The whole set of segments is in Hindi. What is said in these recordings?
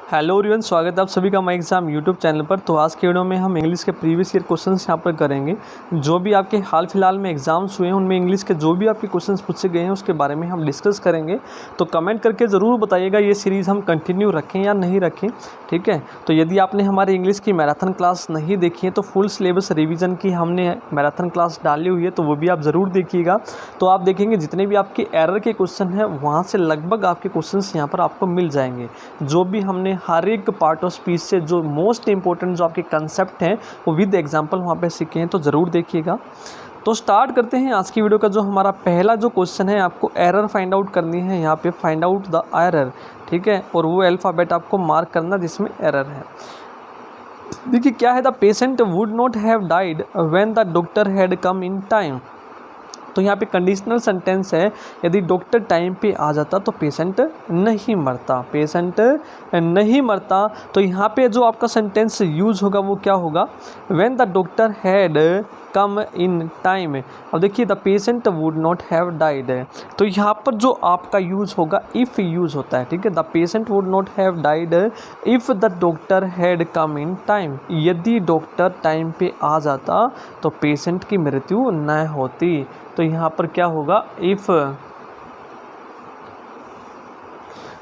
हेलो एवरीवन, स्वागत है आप सभी का माई एग्जाम यूट्यूब चैनल पर। तो आज के वीडियो में हम इंग्लिश के प्रीवियस ईयर क्वेश्चंस यहाँ पर करेंगे। जो भी आपके हाल फिलहाल में एग्जाम्स हुए हैं उनमें इंग्लिश के जो भी आपके क्वेश्चंस पूछे गए हैं उसके बारे में हम डिस्कस करेंगे। तो कमेंट करके ज़रूर बताइएगा ये सीरीज़ हम कंटिन्यू रखें या नहीं रखें, ठीक है। तो यदि आपने हमारे इंग्लिश की मैराथन क्लास नहीं देखी है तो फुल सिलेबस रिविज़न की हमने मैराथन क्लास डाली हुई है, तो वो भी आप ज़रूर देखिएगा। तो आप देखेंगे जितने भी आपके एरर के क्वेश्चन हैं वहाँ से लगभग आपके क्वेश्चंस यहाँ पर आपको मिल जाएंगे। जो भी हमने हर एक पार्ट ऑफ स्पीच से जो मोस्ट इंपॉर्टेंट जो आपके कंसेप्ट हैं वो विद एग्जांपल वहाँ पे सीखे हैं, तो ज़रूर देखिएगा। तो स्टार्ट करते हैं आज की वीडियो का। जो हमारा पहला जो क्वेश्चन है, आपको एरर फाइंड आउट करनी है। यहाँ पे फाइंड आउट द एरर, ठीक है, और वो अल्फ़ाबेट आपको मार्क करना जिसमें एरर है। देखिए क्या है, the patient would not have died when the doctor had come in time. तो यहाँ पे कंडीशनल सेंटेंस है, यदि डॉक्टर टाइम पे आ जाता तो पेशेंट नहीं मरता, पेशेंट नहीं मरता। तो यहाँ पे जो आपका सेंटेंस यूज होगा वो क्या होगा, when the doctor had come in time. अब देखिए the patient would not have died, तो यहाँ पर जो आपका यूज़ होगा इफ़ यूज़ होता है, ठीक है। The patient would not have died if the doctor had come in time. यदि डॉक्टर टाइम पे आ जाता तो पेशेंट की मृत्यु न होती। तो यहाँ पर क्या होगा, इफ़।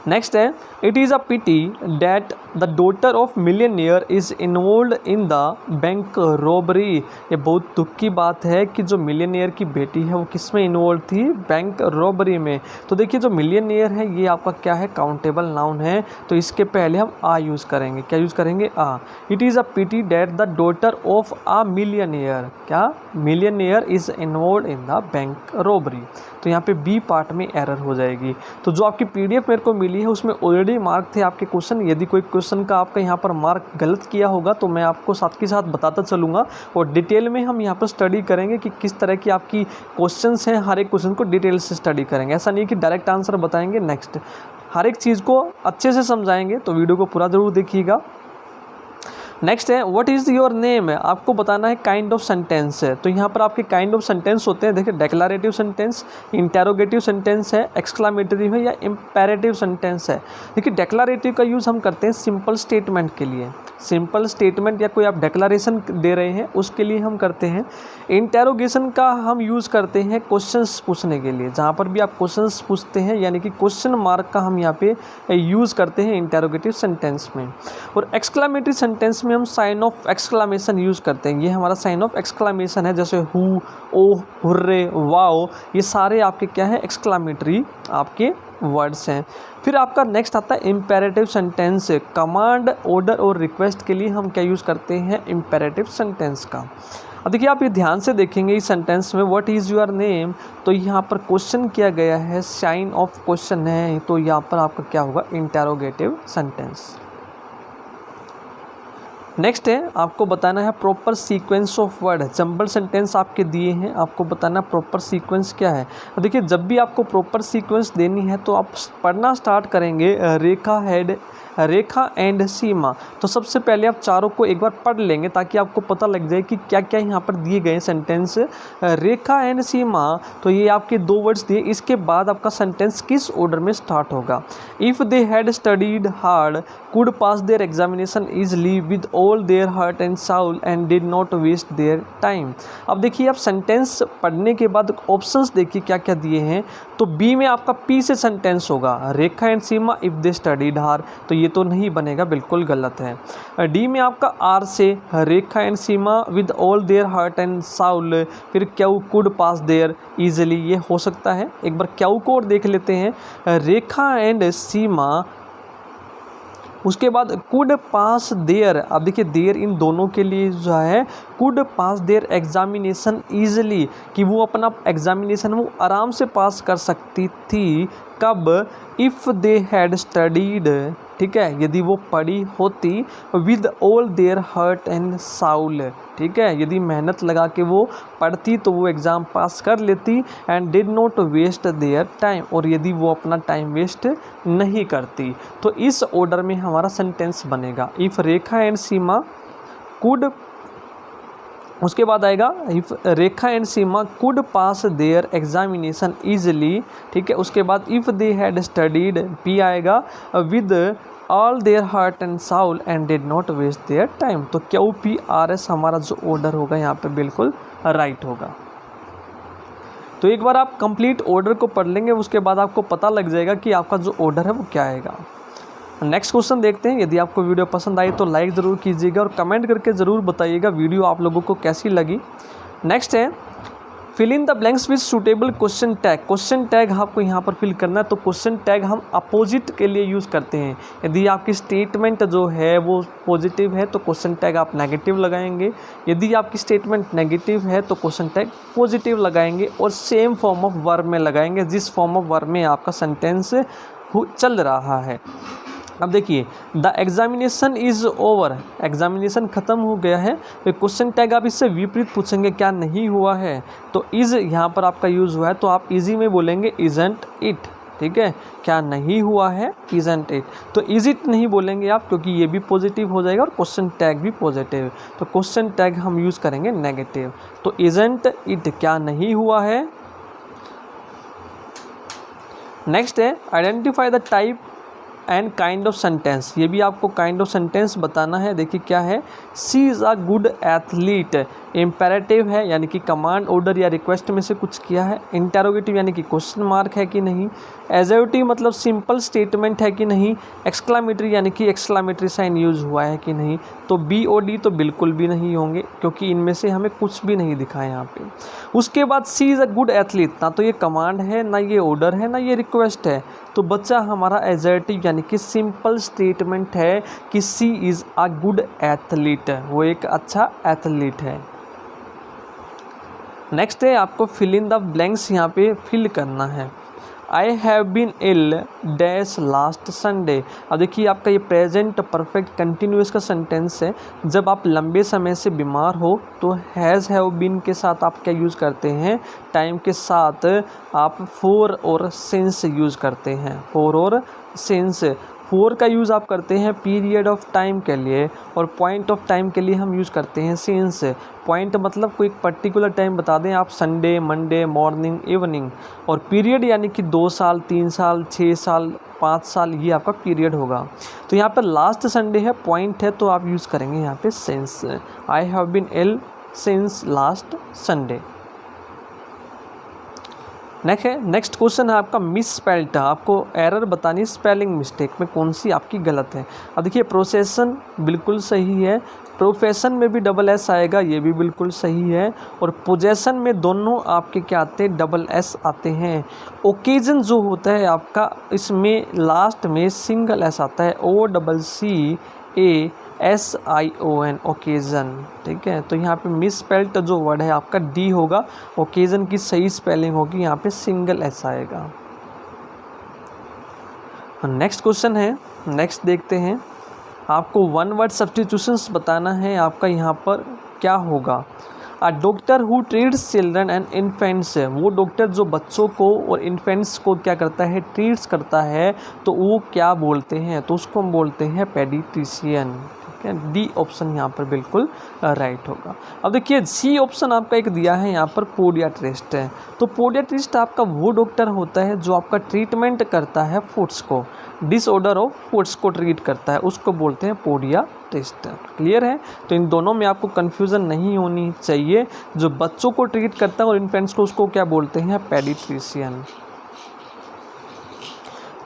नेक्स्ट है, it is a pity that the daughter of millionaire is involve in the bank robbery. ये बहुत दुख की बात है कि जो मिलियनियर की बेटी है वो किस में इन्वॉल्व थी, बैंक रॉबरी में। तो देखिए जो मिलियनियर है ये आपका क्या है, काउंटेबल नाउन है, तो इसके पहले हम आ यूज़ करेंगे। क्या यूज़ करेंगे, आ। It is a pity that the daughter of a millionaire, क्या, millionaire is involve in the bank robbery. तो यहाँ पे बी पार्ट में एरर हो जाएगी। तो जो आपकी पीडीएफ मेरे को मिली है उसमें ऑलरेडी मार्क थे आपके क्वेश्चन। यदि कोई क्वेश्चन का आपका यहाँ पर मार्क गलत किया होगा तो मैं आपको साथ के साथ बताता चलूँगा, और डिटेल में हम यहाँ पर स्टडी करेंगे कि किस तरह की आपकी क्वेश्चंस हैं। हर एक क्वेश्चन को डिटेल से स्टडी करेंगे, ऐसा नहीं कि डायरेक्ट आंसर बताएंगे। नेक्स्ट हर एक चीज़ को अच्छे से समझाएंगे, तो वीडियो को पूरा ज़रूर देखिएगा। नेक्स्ट है, व्हाट इज़ योर नेम। आपको बताना है काइंड ऑफ सेंटेंस है। तो यहाँ पर आपके काइंड ऑफ सेंटेंस होते हैं, देखिए डेक्लरेटिव सेंटेंस, इंटेरोगेटिव सेंटेंस है, एक्सक्लामेटरी है या इम्पेरेटिव सेंटेंस है। देखिए डेक्लरेटिव का यूज़ हम करते हैं सिंपल स्टेटमेंट के लिए, सिंपल स्टेटमेंट या कोई आप डेक्लरेशन दे रहे हैं उसके लिए हम करते हैं। इंटेरोगेशन का हम यूज़ करते हैं क्वेश्चंस पूछने के लिए, जहाँ पर भी आप क्वेश्चंस पूछते हैं यानी कि क्वेश्चन मार्क का हम यहाँ पे यूज़ करते हैं इंटेरोगेटिव सेंटेंस में। और एक्सक्लामेटरी सेंटेंस में हम साइन ऑफ एक्सक्लामेशन यूज़ करते हैं। ये हमारा साइन ऑफ एक्सक्लामेशन है, जैसे हु, ओह, हुर्रे, वाओ, ये सारे आपके क्या है, एक्सक्लामेटरी आपके वर्ड्स हैं। फिर आपका नेक्स्ट आता है इम्पेरेटिव सेंटेंस। कमांड, ऑर्डर और रिक्वेस्ट के लिए हम क्या यूज़ करते हैं, इम्पेरेटिव सेंटेंस का। अब देखिए आप ये ध्यान से देखेंगे इस सेंटेंस में, व्हाट इज़ योर नेम, तो यहाँ पर क्वेश्चन किया गया है, साइन ऑफ क्वेश्चन है, तो यहाँ पर आपका क्या होगा, इंटेरोगेटिव सेंटेंस। नेक्स्ट है, आपको बताना है proper sequence of word. Jumble sentence आपके दिए हैं, आपको बताना प्रॉपर सीक्वेंस क्या है। देखिए जब भी आपको प्रॉपर सीक्वेंस देनी है तो आप पढ़ना स्टार्ट करेंगे रेखा एंड सीमा। तो सबसे पहले आप चारों को एक बार पढ़ लेंगे ताकि आपको पता लग जाए कि क्या क्या यहाँ पर दिए गए सेंटेंस। रेखा एंड सीमा, तो ये आपके दो वर्ड्स दिए, इसके बाद आपका सेंटेंस किस ऑर्डर में स्टार्ट होगा। If they had studied hard could pass their examination easily with all their heart and soul and did not waste their time. अब देखिए आप सेंटेंस पढ़ने के बाद ऑप्शंस देखिए क्या क्या दिए हैं। तो बी में आपका पी से सेंटेंस होगा, Rekha and Seema if they studied hard, तो ये तो नहीं बनेगा, बिल्कुल गलत है। डी में आपका आर से Rekha and Seema with all their heart and soul, फिर Q could pass there easily, ये हो सकता है। एक बार क्यू को और देख लेते हैं, रेखा एंड सीमा, उसके बाद कुड पास देयर। अब देखिए देयर इन दोनों के लिए जो है, could pass their examination easily, कि वो अपना एग्जामिनेशन वो आराम से पास कर सकती थी। कब, इफ़ दे हैड स्टडीड, ठीक है, यदि वो पढ़ी होती, with all their heart and Saul, ठीक है, यदि मेहनत लगा के वो पढ़ती तो वो एग्ज़ाम पास कर लेती। And did not waste their time, और यदि वो अपना टाइम वेस्ट नहीं करती। तो इस ऑर्डर में हमारा सेंटेंस बनेगा, if Rekha and Seema could उसके बाद आएगा if Rekha and Seema could pass their examination easily, ठीक है। उसके बाद if they had studied, P आएगा with all their heart and soul and did not waste their time. तो क्यू पी आर एस हमारा जो ऑर्डर होगा यहाँ पे बिल्कुल राइट होगा। तो एक बार आप कंप्लीट ऑर्डर को पढ़ लेंगे, उसके बाद आपको पता लग जाएगा कि आपका जो ऑर्डर है वो क्या आएगा। नेक्स्ट क्वेश्चन देखते हैं। यदि आपको वीडियो पसंद आई तो लाइक ज़रूर कीजिएगा और कमेंट करके ज़रूर बताइएगा वीडियो आप लोगों को कैसी लगी। नेक्स्ट है fill in the blanks with suitable question tag. Question tag आपको यहाँ पर फिल करना है। तो क्वेश्चन टैग हम अपोजिट के लिए यूज़ करते हैं। यदि आपकी स्टेटमेंट जो है वो पॉजिटिव है तो क्वेश्चन टैग आप नेगेटिव लगाएंगे, यदि आपकी स्टेटमेंट नेगेटिव है तो क्वेश्चन टैग पॉजिटिव लगाएंगे और सेम फॉर्म ऑफ वर्ब में लगाएंगे जिस फॉर्म ऑफ वर्ब में आपका सेंटेंस चल रहा है। अब देखिए the examination is over, examination ख़त्म हो गया है। तो क्वेश्चन टैग आप इससे विपरीत पूछेंगे क्या नहीं हुआ है, तो इज़ यहाँ पर आपका यूज़ हुआ है तो आप इजी में बोलेंगे इजंट इट, ठीक है। क्या नहीं हुआ है, इजंट इट। तो इज इट नहीं बोलेंगे आप क्योंकि ये भी पॉजिटिव हो जाएगा और क्वेश्चन टैग भी पॉजिटिव है, तो क्वेश्चन टैग हम यूज़ करेंगे नेगेटिव। तो इजंट इट क्या नहीं हुआ है। नेक्स्ट है identify the type and kind of sentence. ये भी आपको काइंड ऑफ सेंटेंस बताना है। देखिए क्या है, she is a good athlete. Imperative है यानी कि कमांड ऑर्डर या रिक्वेस्ट में से कुछ किया है। इंटेरोगेटिव यानी कि क्वेश्चन मार्क है कि नहीं। एजर्टिव मतलब सिंपल स्टेटमेंट है कि नहीं। एक्सक्लामेटरी यानी कि एक्सक्लामेटरी साइन यूज हुआ है कि नहीं। तो बी और डी तो बिल्कुल भी नहीं होंगे क्योंकि इनमें से हमें कुछ भी नहीं दिखा है यहाँ पे। उसके बाद सी इज़ अ गुड एथलीट, ना तो ये कमांड है, ना ये ऑर्डर है, ना ये रिक्वेस्ट है। तो बच्चा हमारा एजर्टिव यानी कि सिंपल स्टेटमेंट है कि सी इज़ अ गुड एथलीट, वो एक अच्छा एथलीट है। नेक्स्ट है आपको फिल इन द ब्लैंक्स यहाँ पे फिल करना है। I have been ill dash last Sunday. अब देखिए आपका ये प्रेजेंट परफेक्ट कंटिन्यूस का सेंटेंस है। जब आप लंबे समय से बीमार हो तो हैज़ हैव बीन के साथ आप क्या यूज़ करते हैं, टाइम के साथ आप फोर और सिंस यूज़ करते हैं। फोर और सिंस, फोर का यूज़ आप करते हैं पीरियड ऑफ टाइम के लिए और पॉइंट ऑफ टाइम के लिए हम यूज़ करते हैं सिंस। पॉइंट मतलब कोई पर्टिकुलर टाइम बता दें आप, संडे, मंडे, मॉर्निंग, इवनिंग। और पीरियड यानी कि 2 साल, 3 साल, 6 साल, 5 साल, ये आपका पीरियड होगा। तो यहाँ पर लास्ट संडे है, पॉइंट है, तो आप यूज़ करेंगे यहाँ पे since. I have been ill since last Sunday. Next question है आपका मिस स्पेल्ड। आपको एरर बतानी स्पेलिंग मिस्टेक में कौन सी आपकी गलत है। अब देखिए प्रोसेसन बिल्कुल सही है, प्रोफेशन में भी डबल एस आएगा, ये भी बिल्कुल सही है। और पोजेसन में दोनों आपके क्या आते हैं, डबल एस आते हैं। ओकेजन जो होता है आपका, इसमें लास्ट में सिंगल एस आता है, OCCASION, ओकेजन, ठीक है। तो यहाँ पे मिस स्पेल्ड जो वर्ड है आपका डी होगा, ओकेजन की सही स्पेलिंग होगी यहाँ पे सिंगल एस आएगा। नेक्स्ट क्वेश्चन है, नेक्स्ट देखते हैं। आपको वन वर्ड सब्स्टिट्यूशंस बताना है। आपका यहाँ पर क्या होगा, a doctor who treats children and infants. वो डॉक्टर जो बच्चों को और इन्फेंट्स को क्या करता है, ट्रीट्स करता है, तो वो क्या बोलते हैं, तो उसको हम बोलते हैं पेडिट्रिशियन, ठीक है। डी ऑप्शन यहाँ पर बिल्कुल राइट होगा। अब देखिए सी ऑप्शन आपका एक दिया है यहाँ पर पोडियाट्रिस्ट है। तो पोडियाट्रिस्ट आपका वो डॉक्टर होता है जो आपका ट्रीटमेंट करता है फूड्स को, डिसऑर्डर ऑफ फूड्स को ट्रीट करता है, उसको बोलते हैं पोडियाट्रिस्ट। क्लियर है। तो इन दोनों में आपको कन्फ्यूज़न नहीं होनी चाहिए। जो बच्चों को ट्रीट करता है और इन्फेंट्स को, उसको क्या बोलते हैं, पेडिट्रिशियन।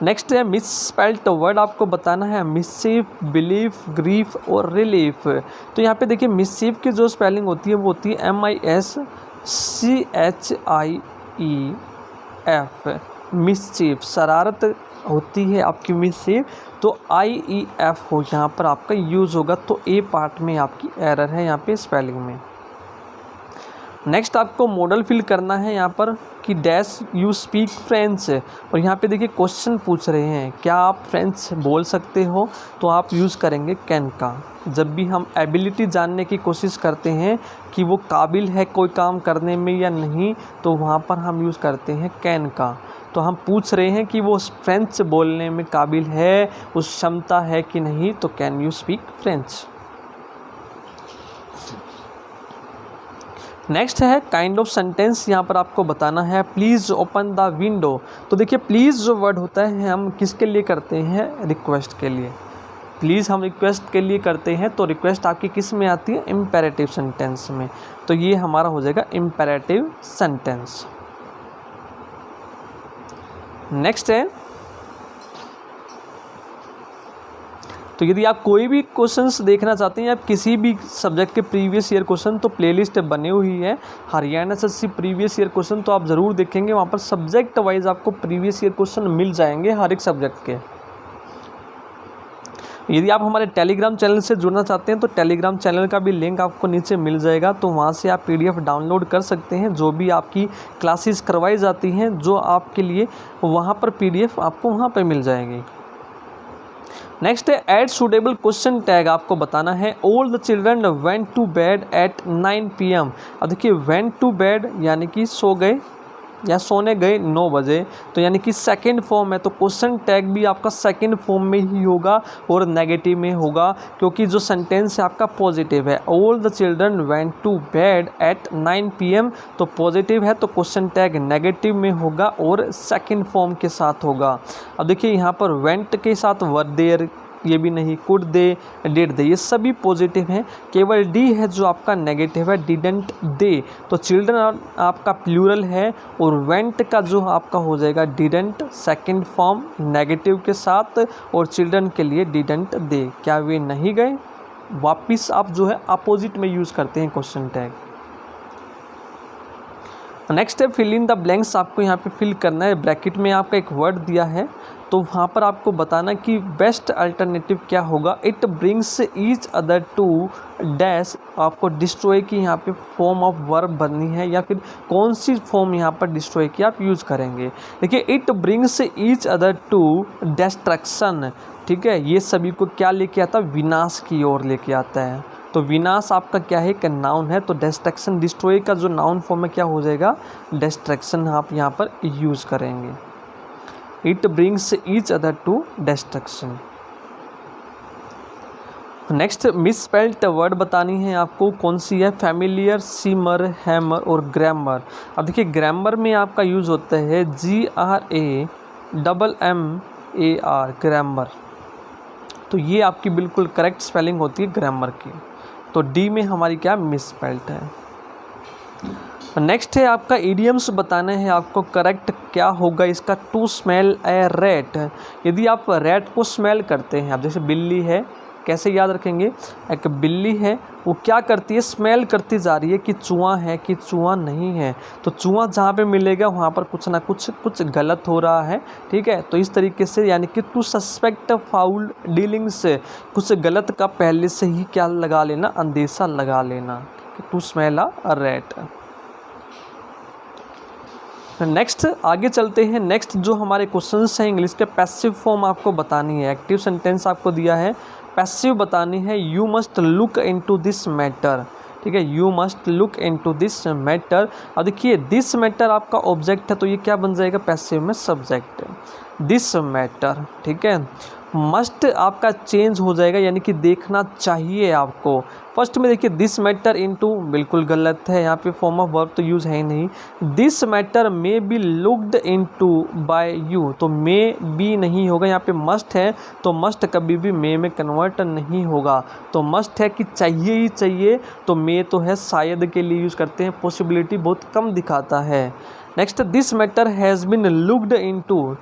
नेक्स्ट है मिस स्पेल्ट वर्ड आपको बताना है, मिसचीफ, बिलीफ, ग्रीफ और रिलीफ। तो यहाँ पे देखिए मिसचीफ की जो स्पेलिंग होती है वो होती है MISCHIEF, मिसचीफ। शरारत होती है आपकी मिसचीफ, तो IEF हो यहाँ पर आपका यूज़ होगा। तो ए पार्ट में आपकी एरर है यहाँ पे स्पेलिंग में। नेक्स्ट आपको मॉडल फिल करना है यहाँ पर कि डैश यू स्पीक फ्रेंच। और यहाँ पे देखिए क्वेश्चन पूछ रहे हैं क्या आप फ्रेंच बोल सकते हो, तो आप यूज़ करेंगे कैन का। जब भी हम एबिलिटी जानने की कोशिश करते हैं कि वो काबिल है कोई काम करने में या नहीं, तो वहाँ पर हम यूज़ करते हैं कैन का। तो हम पूछ रहे हैं कि वो फ्रेंच बोलने में काबिल है, उस क्षमता है कि नहीं, तो can you speak French. Next है काइंड ऑफ सेंटेंस, यहाँ पर आपको बताना है प्लीज़ ओपन द विंडो। तो देखिए प्लीज़ जो वर्ड होता है हम किसके लिए करते हैं, रिक्वेस्ट के लिए। प्लीज़ हम रिक्वेस्ट के लिए करते हैं, तो रिक्वेस्ट आपकी किस में आती है, इम्पेरेटिव सेंटेंस में। तो ये हमारा हो जाएगा इम्पेरेटिव सेंटेंस। नेक्स्ट है, तो यदि आप कोई भी क्वेश्चंस देखना चाहते हैं या किसी भी सब्जेक्ट के प्रीवियस ईयर क्वेश्चन, तो प्लेलिस्ट बनी हुई है Haryana SSC previous year question, तो आप ज़रूर देखेंगे। वहाँ पर सब्जेक्ट वाइज आपको प्रीवियस ईयर क्वेश्चन मिल जाएंगे हर एक सब्जेक्ट के। यदि आप हमारे टेलीग्राम चैनल से जुड़ना चाहते हैं तो टेलीग्राम चैनल का भी लिंक आपको नीचे मिल जाएगा, तो वहाँ से आप PDF डाउनलोड कर सकते हैं। जो भी आपकी क्लासेस करवाई जाती हैं जो आपके लिए, वहाँ पर PDF आपको वहाँ पर मिल जाएगी। नेक्स्ट है ऐड सूटेबल क्वेश्चन टैग, आपको बताना है all the children went to bed at 9 PM। अब देखिए वेंट टू बेड यानी कि सो गए या सोने गए 9 बजे, तो यानी कि सेकंड फॉर्म है, तो क्वेश्चन टैग भी आपका सेकंड फॉर्म में ही होगा और नेगेटिव में होगा, क्योंकि जो सेंटेंस है आपका पॉजिटिव है। All the children went to bed at 9 PM, तो पॉजिटिव है तो क्वेश्चन टैग नेगेटिव में होगा और सेकंड फॉर्म के साथ होगा। अब देखिए यहाँ पर वेंट के साथ वर देयर, ये भी नहीं, कुड दे, डिड दे, ये सभी पॉजिटिव हैं। केवल डी है जो आपका नेगेटिव है, डिडंट दे। तो चिल्ड्रन आपका प्लूरल है और वेंट का जो आपका हो जाएगा डिडंट, सेकंड फॉर्म नेगेटिव के साथ, और चिल्ड्रन के लिए डिडंट दे, क्या वे नहीं गए। वापिस आप जो है अपोजिट में यूज़ करते हैं क्वेश्चन टैग। नेक्स्ट है फिल इन द ब्लैंक्स, आपको यहाँ पे फिल करना है। ब्रैकेट में आपका एक वर्ड दिया है, तो वहाँ पर आपको बताना कि बेस्ट अल्टरनेटिव क्या होगा। It brings each other to dash, आपको डिस्ट्रॉय की यहाँ पे फॉर्म ऑफ वर्ब बननी है, या फिर कौन सी फॉर्म यहाँ पर डिस्ट्रॉय की आप यूज़ करेंगे। देखिए it brings each other to destruction, ठीक है, ये सभी को क्या लेके आता है, विनाश की ओर लेके आता है। तो विनाश आपका क्या है, एक नाउन है, तो डिस्ट्रक्शन, डिस्ट्रॉय का जो नाउन फॉर्म है क्या हो जाएगा, डिस्ट्रक्शन आप यहाँ पर यूज़ करेंगे। It brings each other to destruction. Next misspelled word बतानी है आपको, कौन सी है, फैमिलियर, सीमर, हैमर और ग्रामर। अब देखिए ग्रामर में आपका यूज़ होता है GRAMMAR, ग्रामर। तो ये आपकी बिल्कुल करेक्ट स्पेलिंग होती है ग्रामर की। तो डी में हमारी क्या मिसस्पेल्ड है। नेक्स्ट है आपका इडियम्स बताना है आपको, करेक्ट क्या होगा इसका, टू स्मेल ए रैट। यदि आप रैट को स्मेल करते हैं, आप जैसे बिल्ली है, कैसे याद रखेंगे, एक बिल्ली है वो क्या करती है, स्मेल करती जा रही है कि चूहा है कि चूहा नहीं है। तो चूहा जहाँ पे मिलेगा वहाँ पर कुछ ना कुछ गलत हो रहा है, ठीक है। तो इस तरीके से यानी कि टू सस्पेक्ट फाउल डीलिंग्स, कुछ गलत का पहले से ही क्या लगा लेना, अंदेशा लगा लेना, to smell a rat. Next आगे चलते हैं। नेक्स्ट जो हमारे क्वेश्चंस हैं इंग्लिश के, पैसिव फॉर्म आपको बतानी है। एक्टिव सेंटेंस आपको दिया है, पैसिव बतानी है। You must look into this matter, ठीक है, you must look into this matter. अब देखिए दिस मैटर आपका ऑब्जेक्ट है, तो ये क्या बन जाएगा, पैसिव में सब्जेक्ट, दिस मैटर, ठीक है। मस्ट आपका चेंज हो जाएगा, यानी कि देखना चाहिए आपको। फर्स्ट में देखिए दिस मैटर इनटू, बिल्कुल गलत है, यहाँ पे फॉर्म ऑफ वर्ब तो यूज़ है ही नहीं। This matter may be looked into bye you, तो मे बी नहीं होगा, यहाँ पे मस्ट है, तो मस्ट कभी भी मे में कन्वर्ट नहीं होगा। तो मस्ट है कि चाहिए ही चाहिए, तो मे तो है शायद के लिए यूज़ करते हैं, पॉसिबिलिटी बहुत कम दिखाता है। Next this matter has been looked into,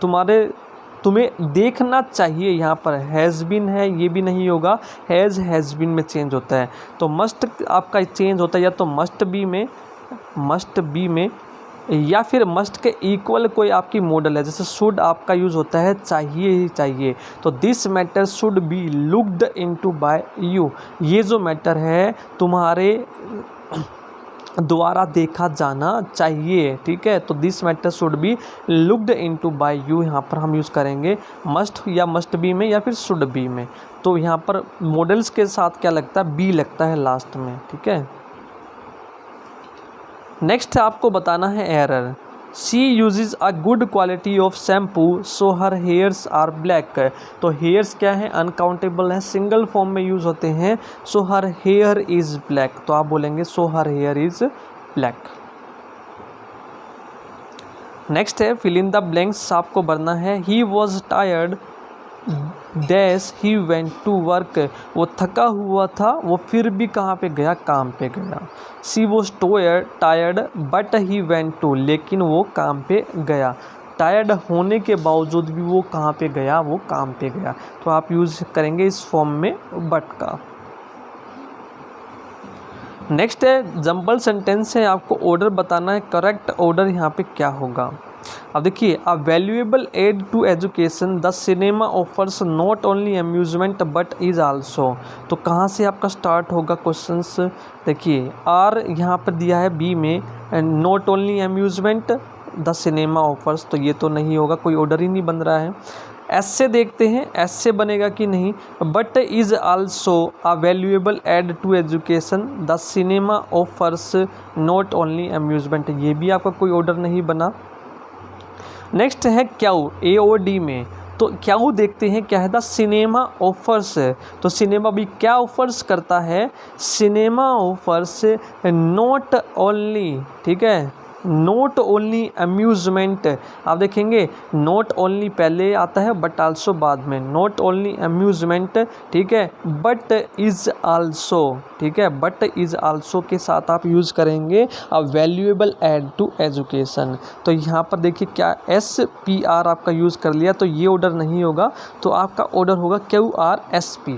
तुम्हें देखना चाहिए, यहाँ पर हैज़ बीन है, ये भी नहीं होगा, हैज़ बीन में चेंज होता है। तो मस्ट आपका चेंज होता है या तो मस्ट बी में, या फिर मस्ट के इक्वल कोई आपकी मॉडल है, जैसे शुड आपका यूज़ होता है चाहिए ही चाहिए। तो this matter should be looked into bye you, ये जो मैटर है तुम्हारे द्वारा देखा जाना चाहिए, ठीक है। तो this matter should be looked into bye you, यहाँ पर हम यूज़ करेंगे मस्ट या मस्ट बी में या फिर शुड बी में। तो यहाँ पर मॉडल्स के साथ क्या लगता है, बी लगता है लास्ट में, ठीक है। नेक्स्ट आपको बताना है error. She uses a good quality of shampoo so her hairs are black. तो हेयर्स क्या है, अनकाउंटेबल है, सिंगल फॉर्म में यूज़ होते हैं। So her hair is black, तो आप बोलेंगे so her hair is black. Next है फिल इन द ब्लैंक्स, आपको भरना है। He was tired dash he went to work, वो थका हुआ था, वो फिर भी कहाँ पे गया, काम पे गया। She was tired but he went to, लेकिन वो काम पे गया। टायर्ड होने के बावजूद भी वो कहाँ पे गया, वो काम पे गया। तो आप यूज़ करेंगे इस फॉर्म में बट का। नेक्स्ट है जंबल सेंटेंस है, आपको ऑर्डर बताना है, करेक्ट ऑर्डर यहाँ पे क्या होगा। अब देखिए, a valuable aid to education, the cinema offers not only amusement but is also. तो कहाँ से आपका स्टार्ट होगा क्वेश्चंस, देखिए आर यहाँ पर दिया है बी में, not only amusement the cinema offers, तो ये तो नहीं होगा, कोई ऑर्डर ही नहीं बन रहा है। एस से देखते हैं, एस से बनेगा कि नहीं, but is also a valuable aid to education, the cinema offers not only amusement, ये भी आपका कोई ऑर्डर नहीं बना। नेक्स्ट है क्याऊ, ए ओ डी में, तो क्याऊ देखते हैं क्या है, द सिनेमा ऑफर्स, तो सिनेमा भी क्या ऑफर्स करता है, सिनेमा ऑफर्स नॉट ओनली, ठीक है, नॉट ओनली अम्यूज़मेंट। आप देखेंगे नॉट ओनली पहले आता है बट आल्सो बाद में, नॉट ओनली अम्यूज़मेंट, ठीक है, बट इज़ आल्सो, ठीक है, बट इज़ आल्सो के साथ आप यूज़ करेंगे a valuable aid to education. तो यहाँ पर देखिए क्या एस पी आर आपका यूज़ कर लिया, तो ये ऑर्डर नहीं होगा, तो आपका ऑर्डर होगा क्यू आर एस पी।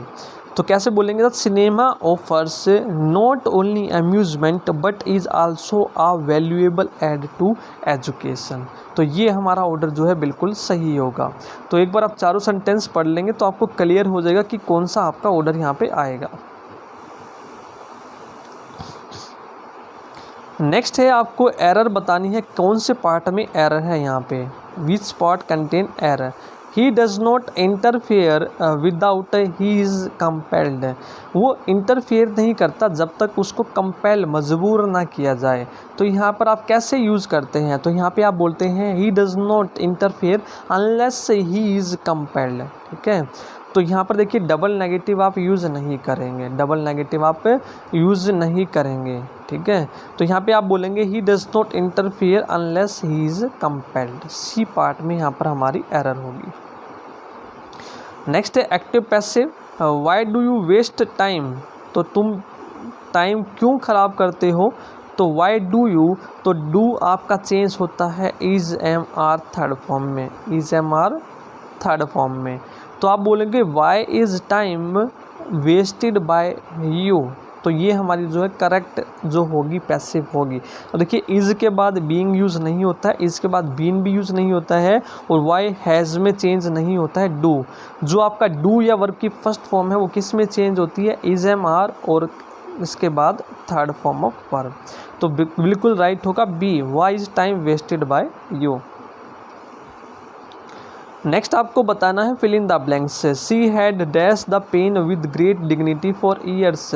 तो कैसे बोलेंगे, that cinema offers not only amusement but is also a valuable aid to education. तो ये हमारा ऑर्डर जो है बिल्कुल सही होगा। तो एक बार आप चारों सेंटेंस पढ़ लेंगे तो आपको क्लियर हो जाएगा कि कौन सा आपका ऑर्डर यहाँ पे आएगा। नेक्स्ट है आपको एरर बतानी है, कौन से पार्ट में एरर है यहाँ पे, which part contain error. He does not interfere without he is compelled, वो इंटरफेयर नहीं करता जब तक उसको कंपेल मजबूर ना किया जाए। तो यहाँ पर आप कैसे यूज़ करते हैं, तो यहाँ पे आप बोलते हैं ही does not interfere unless he is compelled, ठीक है। तो यहाँ पर देखिए डबल नेगेटिव आप यूज़ नहीं करेंगे, डबल नेगेटिव आप यूज़ नहीं करेंगे, ठीक है। तो यहाँ पे आप बोलेंगे he does not interfere unless he is compelled, C part में यहाँ पर हमारी एरर होगी। नेक्स्ट है active passive, why do you waste time, तो तुम टाइम क्यों ख़राब करते हो, तो वाई डू यू, तो डू आपका चेंज होता है is am are third form में, is am are third form में। तो आप बोलेंगे why is time wasted by you, तो ये हमारी जो है करेक्ट जो होगी पैसिव होगी। और देखिए इज़ के बाद बीइंग यूज़ नहीं होता है, इज़ के बाद बीन भी यूज़ नहीं होता है, और वाई हैज़ में चेंज नहीं होता है डू। जो आपका डू या वर्ब की फर्स्ट फॉर्म है वो किस में चेंज होती है, इज़ एम आर और इसके बाद थर्ड फॉर्म ऑफ वर्ब। तो बिल्कुल राइट होगा B, why is time wasted by you. Next आपको बताना है fill in the blanks, she had dash the pen with great dignity for years,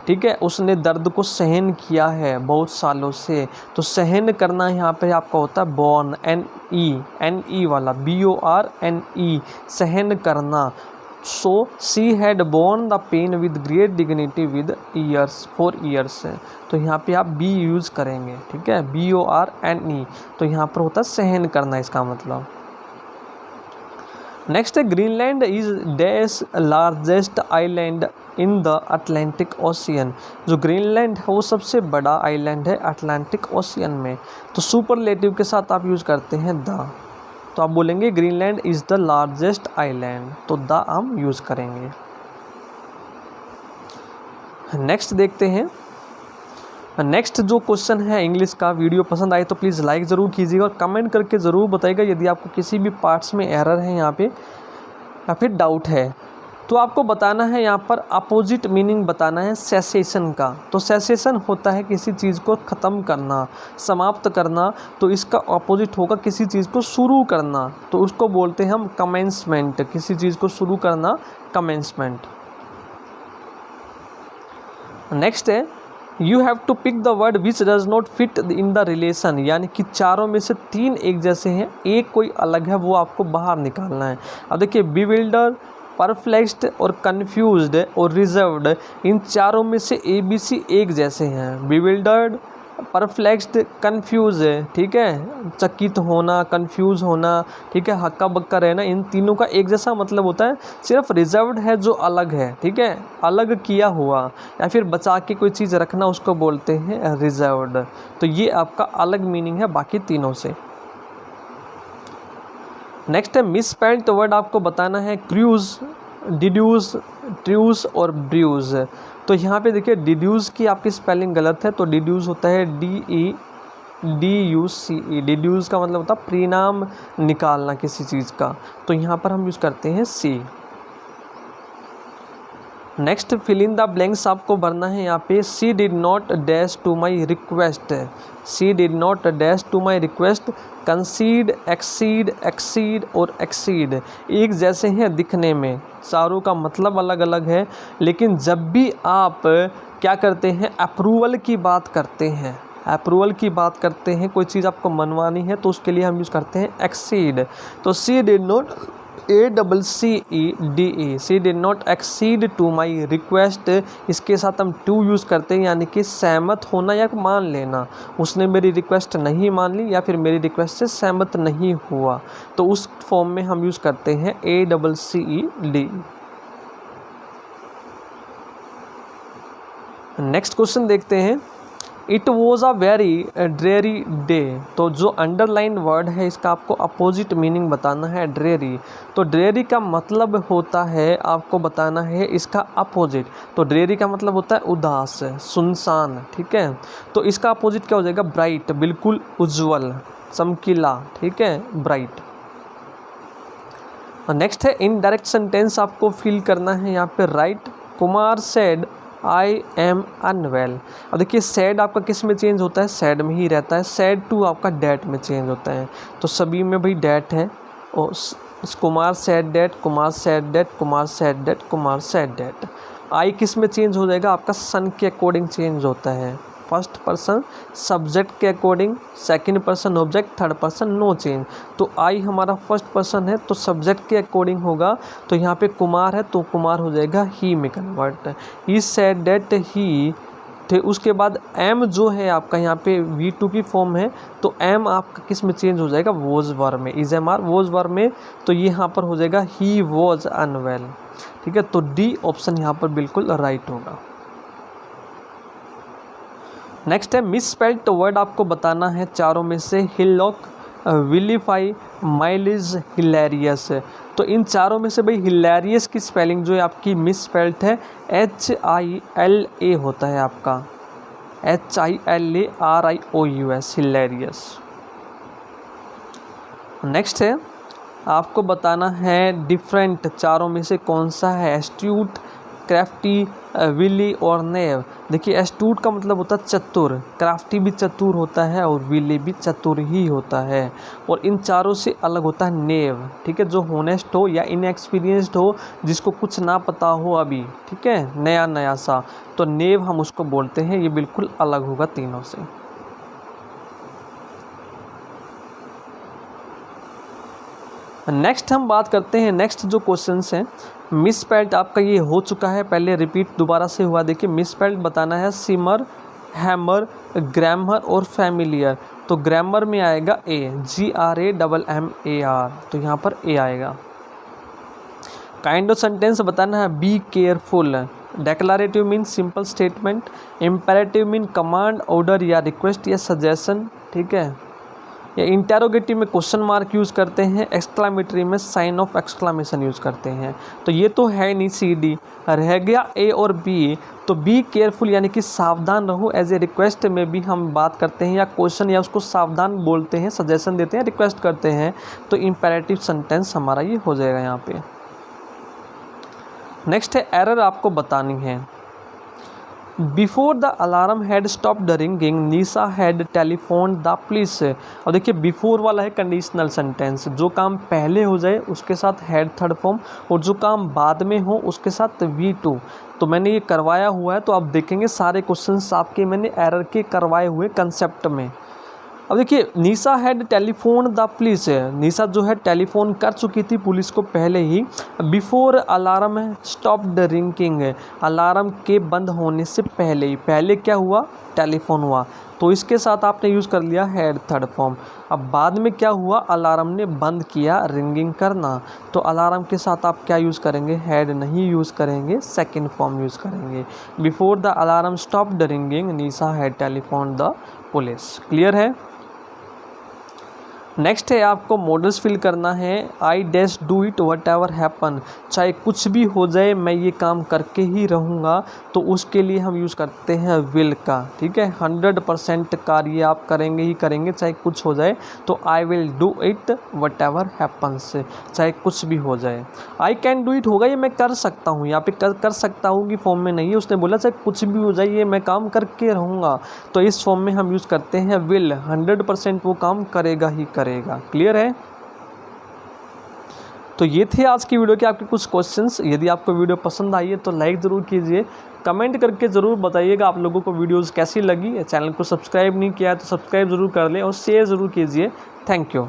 ठीक है, उसने दर्द को सहन किया है बहुत सालों से। तो सहन करना यहाँ पे आपका होता है बॉर्न, एन ई वाला, BORNE, सहन करना। So she had borne the pen with great dignity with years for years, तो यहाँ पे आप बी यूज़ करेंगे, ठीक है, BORNE। तो यहाँ पर होता है सहन करना इसका मतलब। नेक्स्ट है Greenland is dash largest island in the Atlantic ocean, जो ग्रीनलैंड है वो सबसे बड़ा आइलैंड है अटलांटिक ओशियन में। तो सुपरलेटिव के साथ आप यूज़ करते हैं द, तो आप बोलेंगे Greenland is the largest island, तो द हम यूज़ करेंगे। नेक्स्ट देखते हैं, नेक्स्ट जो क्वेश्चन है इंग्लिश का, वीडियो पसंद आए तो प्लीज़ लाइक ज़रूर कीजिएगा और कमेंट करके ज़रूर बताइएगा यदि आपको किसी भी पार्ट्स में एरर है यहाँ पे या फिर डाउट है। तो आपको बताना है यहाँ पर अपोजिट मीनिंग बताना है सेसेशन का। तो सेसेशन होता है किसी चीज़ को ख़त्म करना, समाप्त करना, तो इसका अपोजिट होगा किसी चीज़ को शुरू करना, तो उसको बोलते हैं हम कमेंसमेंट, किसी चीज़ को शुरू करना कमेंसमेंट। नेक्स्ट है you have to pick the word which does not fit in the relation, यानी कि चारों में से तीन एक जैसे हैं, एक कोई अलग है, वो आपको बाहर निकालना है। अब देखिए बिविल्डर, परप्लेक्स्ड और कन्फ्यूज्ड और रिजर्व्ड, इन चारों में से ABC एक जैसे हैं। बिविल्डर्ड, परप्लेक्स्ड, कंफ्यूज है, ठीक है, चकित होना, कंफ्यूज होना, ठीक है, हक्का बक्का रहना, इन तीनों का एक जैसा मतलब होता है। सिर्फ रिजर्व्ड है जो अलग है, ठीक है, अलग किया हुआ या फिर बचा के कोई चीज़ रखना उसको बोलते हैं रिजर्व्ड। तो ये आपका अलग मीनिंग है बाकी तीनों से। नेक्स्ट है मिसस्पेल्ड वर्ड, आपको बताना है क्रूज, डिड्यूस, ट्रूस और ब्रूज। तो यहाँ पे देखिए डिड्यूस की आपकी स्पेलिंग गलत है, तो डिड्यूस होता है DEDUCE। डिड्यूस का मतलब होता है परिणाम निकालना किसी चीज़ का, तो यहाँ पर हम यूज़ करते हैं C. Next fill in the blanks आपको भरना है यहाँ पे। She did not dash to my request, she did not dash to my request, concede, accede, exceed और एक्सीड एक जैसे हैं दिखने में, चारों का मतलब अलग अलग है, लेकिन जब भी आप क्या करते हैं अप्रूवल की बात करते हैं, अप्रूवल की बात करते हैं, कोई चीज़ आपको मनवानी है तो उसके लिए हम यूज़ करते हैं एक्सीड। तो she did not ACCEDE, she did not accede to my request, इसके साथ हम टू यूज़ करते हैं, यानी कि सहमत होना या मान लेना, उसने मेरी रिक्वेस्ट नहीं मान ली या फिर मेरी रिक्वेस्ट से सहमत नहीं हुआ, तो उस फॉर्म में हम यूज़ करते हैं ACCED। नेक्स्ट क्वेश्चन देखते हैं। It was a very dreary day, तो जो अंडरलाइन वर्ड है इसका आपको अपोजिट मीनिंग बताना है ड्रेरी। तो ड्रेरी का मतलब होता है, आपको बताना है इसका अपोजिट। तो ड्रेरी का मतलब होता है उदास, सुनसान, ठीक है, तो इसका अपोजिट क्या हो जाएगा ब्राइट, बिल्कुल उज्जवल, चमकीला, ठीक है, ब्राइट। नेक्स्ट है इनडायरेक्ट सेंटेंस, आपको फिल करना है यहाँ पे। Right, Kumar said I am unwell. अब देखिए सैड आपका किस में चेंज होता है, सैड में ही रहता है, सैड टू आपका डैट में चेंज होता है, तो सभी में भाई डैट है। और Kumar said that, Kumar said that, Kumar said that, Kumar said that. आई किस में चेंज हो जाएगा, आपका सन के अकॉर्डिंग चेंज होता है, फर्स्ट पर्सन सब्जेक्ट के according, second person object, third person no change. तो आई हमारा फर्स्ट पर्सन है तो सब्जेक्ट के अकॉर्डिंग होगा, तो यहाँ पे कुमार है तो कुमार हो जाएगा ही में convert. He said that he थे, उसके बाद एम जो है आपका यहाँ पे V2 की फॉर्म है, तो एम आपका किस में चेंज हो जाएगा, वॉज वर्ब में, is am are was verb में, तो ये यहाँ पर हो जाएगा ही वॉज अनवेल, ठीक है। तो डी ऑप्शन यहाँ पर बिल्कुल राइट होगा। नेक्स्ट है मिस स्पेल्ड वर्ड, आपको बताना है चारों में से। Hillock, विलीफाई, mileage, hilarious. तो इन चारों में से भाई हिलेरियस की स्पेलिंग जो है आपकी मिस स्पेल्ड है, HILA होता है आपका, HILARIOUS, हिलेरियस। नेक्स्ट है आपको बताना है डिफरेंट, चारों में से कौन सा है, एस्ट्यूट, क्राफ्टी, विली और नेव। देखिए एस्टूट का मतलब होता है चतुर, क्राफ्टी भी चतुर होता है और विली भी चतुर ही होता है, और इन चारों से अलग होता है नेव, ठीक है, जो होनेस्ट हो या इनएक्सपीरियंस्ड हो, जिसको कुछ ना पता हो अभी, ठीक है, नया नया सा, तो नेव हम उसको बोलते हैं, ये बिल्कुल अलग होगा तीनों से। नेक्स्ट हम बात करते हैं, नेक्स्ट जो क्वेश्चंस हैं, मिस स्पेल्ड आपका ये हो चुका है, पहले रिपीट दोबारा से हुआ। देखिए मिस स्पेल्ड बताना है सिमर, हैमर, ग्रामर और फैमिलियर। तो ग्रामर में आएगा ए, GRAMMAR, तो यहाँ पर ए आएगा। काइंड ऑफ सेंटेंस बताना है be careful. Declarative mean simple statement, imperative mean command, order या रिक्वेस्ट या सजेशन, ठीक है। या इंटेरोगेटिव में क्वेश्चन मार्क यूज़ करते हैं, एक्सक्लामेटरी में साइन ऑफ एक्सक्लामेशन यूज़ करते हैं। तो ये तो है नहीं, CD रह गया ए और बी। तो बी केयरफुल यानी कि सावधान रहो, एज ए रिक्वेस्ट में भी हम बात करते हैं, या क्वेश्चन या उसको सावधान बोलते हैं, सजेशन देते हैं, रिक्वेस्ट करते हैं, तो इम्पेरेटिव सेंटेंस हमारा ये हो जाएगा यहाँ पे। नेक्स्ट है एरर, आपको बतानी है। Before the alarm had stopped ringing, Nisha had telephone the police. और देखिए बिफोर वाला है कंडीशनल सेंटेंस, जो काम पहले हो जाए उसके साथ हैड थर्ड फॉर्म, और जो काम बाद में हो उसके साथ V2। तो मैंने ये करवाया हुआ है, तो आप देखेंगे सारे क्वेश्चंस आपके मैंने एरर के करवाए हुए कंसेप्ट में। अब देखिए Nisha had telephone the police, Nisha जो है टेलीफोन कर चुकी थी पुलिस को पहले ही। Before alarm stopped ringing, alarm के बंद होने से पहले ही, पहले क्या हुआ, टेलीफोन हुआ। तो इसके साथ आपने यूज़ कर लिया हैड थर्ड फॉर्म। अब बाद में क्या हुआ, अलार्म ने बंद किया रिंगिंग करना, तो अलार्म के साथ आप क्या यूज़ करेंगे, हैड नहीं यूज़ करेंगे, सेकंड फॉर्म यूज़ करेंगे। Before the alarm stopped ringing Nisha had telephone the police. Clear है। नेक्स्ट है आपको मॉडल्स फिल करना है। I dash do it what ever happen, चाहे कुछ भी हो जाए मैं ये काम करके ही रहूँगा, तो उसके लिए हम यूज़ करते हैं विल का। ठीक है, 100% कार्य आप करेंगे ही करेंगे चाहे कुछ हो जाए, तो I will do it what ever happens, चाहे कुछ भी हो जाए। आई कैन डू इट होगा ये मैं कर सकता हूँ, यहाँ पे कर सकता हूँ कि फॉर्म में नहीं है, उसने बोला चाहे कुछ भी हो जाए ये मैं काम करके रहूँगा, तो इस फॉर्म में हम यूज़ करते हैं विल। 100% वो काम करेगा ही करेगा। क्लियर है। तो ये थे आज की वीडियो के आपके कुछ क्वेश्चंस। यदि आपको वीडियो पसंद आई है तो लाइक ज़रूर कीजिए, कमेंट करके ज़रूर बताइएगा आप लोगों को वीडियोस कैसी लगी। चैनल को सब्सक्राइब नहीं किया है तो सब्सक्राइब ज़रूर कर लें और शेयर ज़रूर कीजिए। Thank you.